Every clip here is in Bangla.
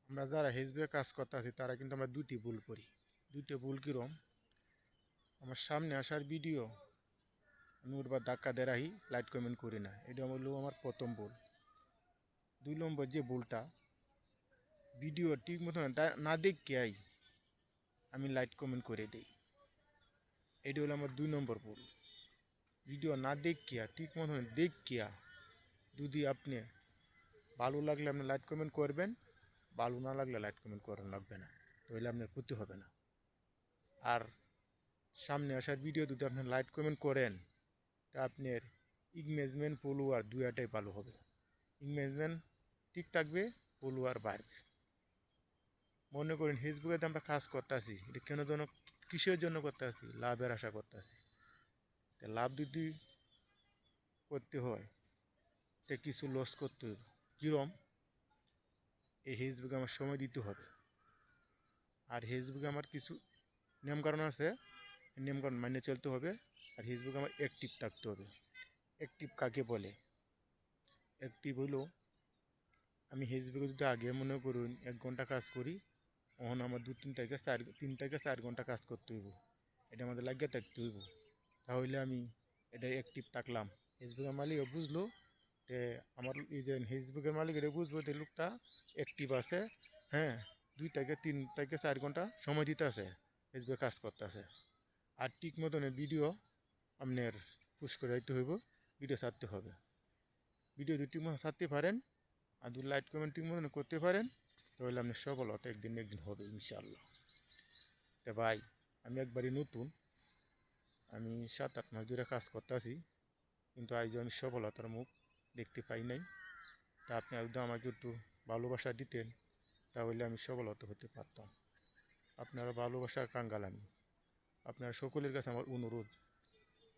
আমরা যারা হেজবে কাজ করতে আছি তারা কিন্তু আমরা দুটি ভুল করি। দুইটা ভুল কিরম, আমার সামনে আসার ভিডিও আমি ওর ধাক্কা দিয়ে রাখি, লাইট কমেন্ট করি না, এটা হলো আমার প্রথম ভুল। 2 নম্বর যে ভুলটা, ভিডিও ঠিক মতো না দেখিয়াই আমি লাইট কমেন্ট করে দিই, এটা হলো আমার 2 নম্বর ভুল। ভিডিও না দেখিয়া ঠিক মতো দেখিয়া যদি আপনি ভালো লাগলে আপনি লাইট কমেন্ট করবেন, ভালো না লাগলে লাইট কমেন্ট করার লাগবে না, তাহলে আপনার ক্ষতি হবে না। আর সামনে আসার ভিডিও যদি আপনি লাইট কমেন্ট করেন তা আপনার ইংগেজমেন্ট ফলোয়ার দুইটাই ভালো হবে। ইংগেজমেন্ট ঠিক থাকবে, ফলোয়ার বাড়বে। মনে করেন ফেসবুকে আমরা কাজ করতেছি, এটা কেন জন্য, কিসের জন্য করতেছি? লাভের আশা করতেছি। লাভ যদি করতে হয় তা কিছু লস করতে হবে। কীরকম? এই ফেসবুকে আমার সময় দিতে হবে। আর ফেসবুকে আমার কিছু নিয়মকানুন আছে, নিয়মকানুন মানিয়ে চলতে হবে। আর ফেসবুকে আমার অ্যাক্টিভ থাকতে হবে। অ্যাক্টিভ কাকে বলে? অ্যাক্টিভ হলো, আমি ফেসবুকে যদি আগে মনে করুন 1 ঘন্টা কাজ করি, তখন আমার 3 থেকে 4 ঘন্টা কাজ করতে হইব। এটা আমাদের লাগিয়ে থাকতে হইব, তাহলে আমি এটা অ্যাক্টিভ থাকলাম। ফেসবুকের মালিকও বুঝলো যে আমার এই যে ফেসবুকের মালিক এটা বুঝবো যে লোকটা অ্যাক্টিভ আছে, হ্যাঁ, 2 থেকে 4 ঘন্টা সময় দিতে আছে, ফেসবুকে কাজ করতে আছে। আর ঠিক মতন ভিডিও আপনার পুশ করে রাখতে হইব, ভিডিও ছাড়তে হবে। ভিডিও যদি ঠিক মতো ছাড়তে পারেন আর যদি লাইট কমেন্ট ঠিক মতন করতে পারেন, তাহলে আপনি সফলতা একদিন না একদিন হবে ইনশাআল্লাহ। তা ভাই, আমি একবারই নতুন, আমি 7-8 মাস ধরে কাজ করতেছি, কিন্তু আজ আমি সফলতার মুখ দেখতে পাই নাই। তা আপনি যদি আমাকে একটু ভালোবাসা দিতেন, তাহলে আমি সফলতা হতে পারতাম। আপনারা ভালোবাসার কাঙ্গাল আমি। আপনারা সকলের কাছে আমার অনুরোধ,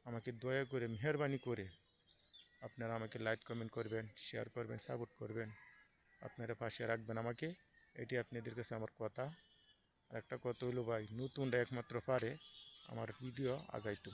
আমাকে দয়া করে মেহরবানি করে আপনারা আমাকে লাইক কমেন্ট করবেন, শেয়ার করবেন, সাপোর্ট করবেন, আপনারা পাশে রাখবেন আমাকে, এটি আপনাদের কাছে আমার কথা। আর একটা কথা হইলো ভাই, নতুনরা একমাত্র পারে আমার ভিডিও আগাইতো।